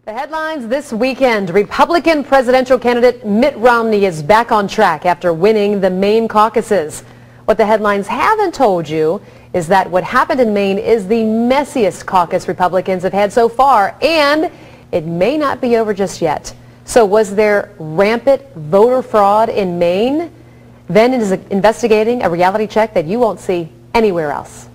The headlines this weekend: Republican presidential candidate Mitt Romney is back on track after winning the Maine caucuses. What the headlines haven't told you is that what happened in Maine is the messiest caucus Republicans have had so far, and it may not be over just yet. So was there rampant voter fraud in Maine? Then is investigating a reality check that you won't see anywhere else.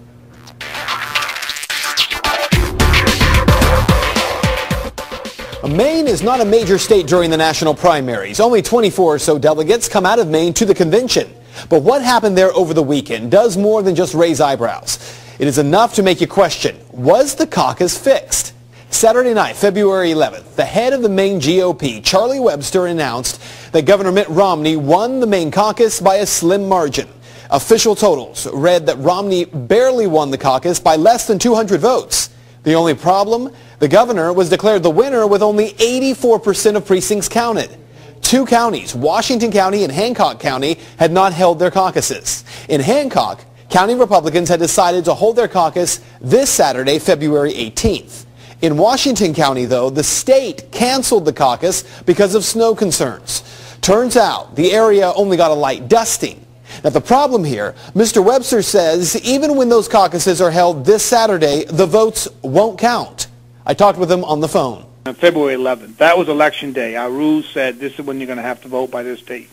Maine is not a major state during the national primaries. Only 24 or so delegates come out of Maine to the convention. But what happened there over the weekend does more than just raise eyebrows. It is enough to make you question, was the caucus fixed? Saturday night, February 11th, the head of the Maine GOP, Charlie Webster, announced that Governor Mitt Romney won the Maine caucus by a slim margin. Official totals read that Romney barely won the caucus by less than 200 votes. The only problem? The governor was declared the winner with only 84% of precincts counted. Two counties, Washington County and Hancock County, had not held their caucuses. In Hancock, county Republicans had decided to hold their caucus this Saturday, February 18th. In Washington County, though, the state canceled the caucus because of snow concerns. Turns out the area only got a light dusting. Now, the problem here, Mr. Webster says even when those caucuses are held this Saturday, the votes won't count. I talked with him on the phone. On February 11th, that was election day. Our rules said this is when you're going to have to vote by this date.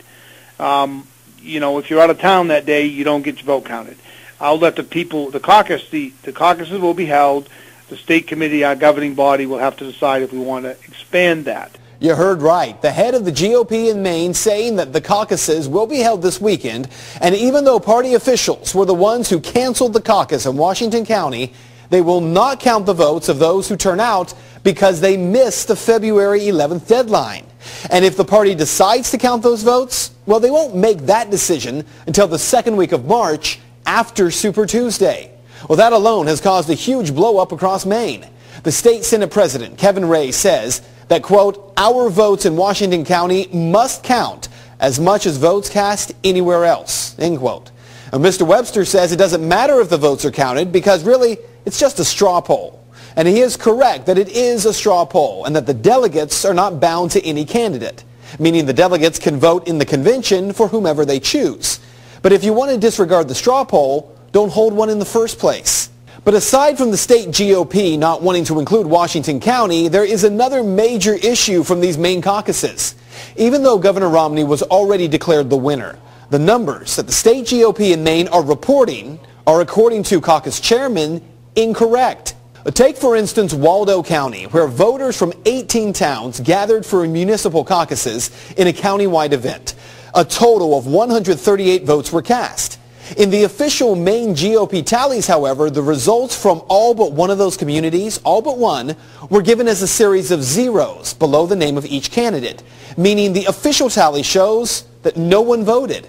You know, if you're out of town that day, you don't get your vote counted. I'll let the people, the caucuses will be held. The state committee, our governing body, will have to decide if we want to expand that. You heard right. The head of the GOP in Maine saying that the caucuses will be held this weekend, and even though party officials were the ones who canceled the caucus in Washington County, they will not count the votes of those who turn out because they missed the February 11th deadline. And if the party decides to count those votes, well, they won't make that decision until the second week of March after Super Tuesday. Well, that alone has caused a huge blow-up across Maine. The state Senate President, Kevin Ray, says that, quote, our votes in Washington County must count as much as votes cast anywhere else, end quote. And Mr. Webster says it doesn't matter if the votes are counted because really it's just a straw poll. And he is correct that it is a straw poll and that the delegates are not bound to any candidate, meaning the delegates can vote in the convention for whomever they choose. But if you want to disregard the straw poll, don't hold one in the first place. But aside from the state GOP not wanting to include Washington County, there is another major issue from these Maine caucuses. Even though Governor Romney was already declared the winner, the numbers that the state GOP in Maine are reporting are, according to caucus chairman, incorrect. Take, for instance, Waldo County, where voters from 18 towns gathered for municipal caucuses in a countywide event. A total of 138 votes were cast. In the official Maine GOP tallies, however, the results from all but one of those communities, all but one, were given as a series of zeros below the name of each candidate, meaning the official tally shows that no one voted.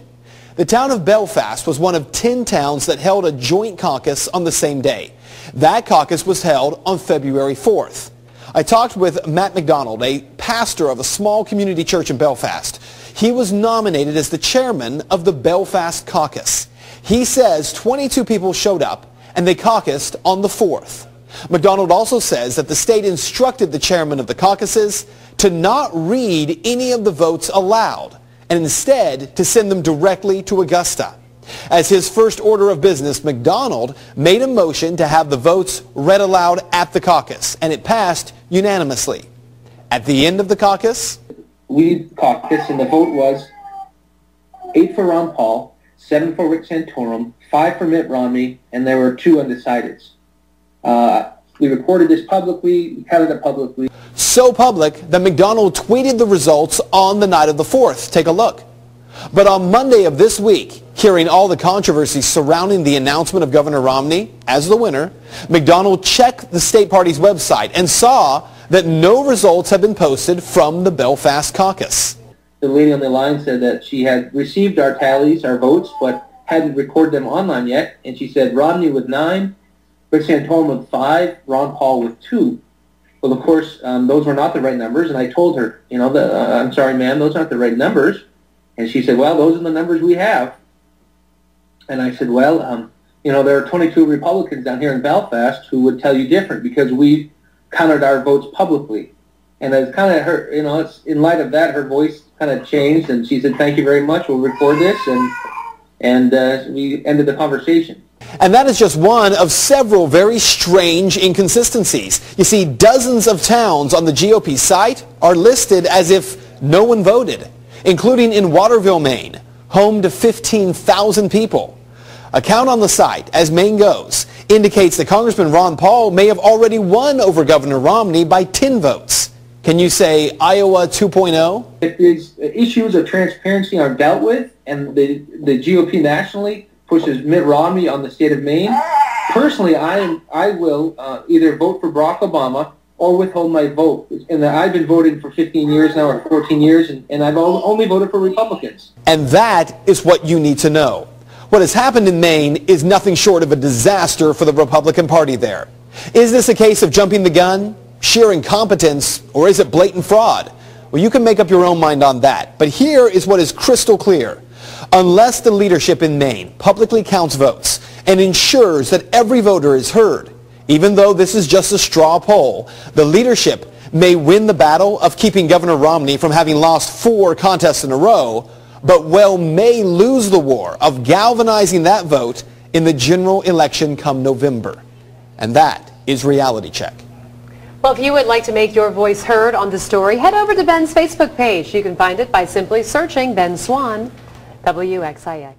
The town of Belfast was one of 10 towns that held a joint caucus on the same day. That caucus was held on February 4th. I talked with Matt McDonald, a pastor of a small community church in Belfast. He was nominated as the chairman of the Belfast caucus. He says 22 people showed up and they caucused on the 4th. McDonald also says that the state instructed the chairman of the caucuses to not read any of the votes aloud and instead to send them directly to Augusta. As his first order of business, McDonald made a motion to have the votes read aloud at the caucus, and it passed unanimously. At the end of the caucus, we caucused, and the vote was 8 for Ron Paul, 7 for Rick Santorum, 5 for Mitt Romney, and there were 2 undecideds. We reported this publicly, we counted it publicly. So public that McDonald tweeted the results on the night of the 4th. Take a look. But on Monday of this week, hearing all the controversy surrounding the announcement of Governor Romney as the winner, McDonald checked the state party's website and saw that no results had been posted from the Belfast caucus. The lady on the line said that she had received our tallies, our votes, but hadn't recorded them online yet. And she said Romney with 9, Rick Santorum with 5, Ron Paul with 2. Well, of course, those were not the right numbers. And I told her, you know, I'm sorry, ma'am, those aren't the right numbers. And she said, well, those are the numbers we have. And I said, well, you know, there are 22 Republicans down here in Belfast who would tell you different because we counted our votes publicly. And it's kind of her, it's in light of that, her voice kind of changed, and she said, "Thank you very much. We'll record this," and we ended the conversation. And that is just one of several very strange inconsistencies. You see, dozens of towns on the GOP site are listed as if no one voted, including in Waterville, Maine, home to 15,000 people. A count on the site, as Maine goes, indicates that Congressman Ron Paul may have already won over Governor Romney by 10 votes. Can you say Iowa 2.0? If these issues of transparency are dealt with, and the GOP nationally pushes Mitt Romney on the state of Maine, personally, I will either vote for Barack Obama or withhold my vote. And I've been voting for 15 years now, or 14 years, and I've only voted for Republicans. And that is what you need to know. What has happened in Maine is nothing short of a disaster for the Republican Party there. Is this a case of jumping the gun, sheer incompetence, or is it blatant fraud? Well, you can make up your own mind on that. But here is what is crystal clear. Unless the leadership in Maine publicly counts votes and ensures that every voter is heard, even though this is just a straw poll, the leadership may win the battle of keeping Governor Romney from having lost 4 contests in a row, but may lose the war of galvanizing that vote in the general election come November. And that is Reality Check. Well, if you would like to make your voice heard on the story, head over to Ben's Facebook page. You can find it by simply searching Ben Swann, WXIX.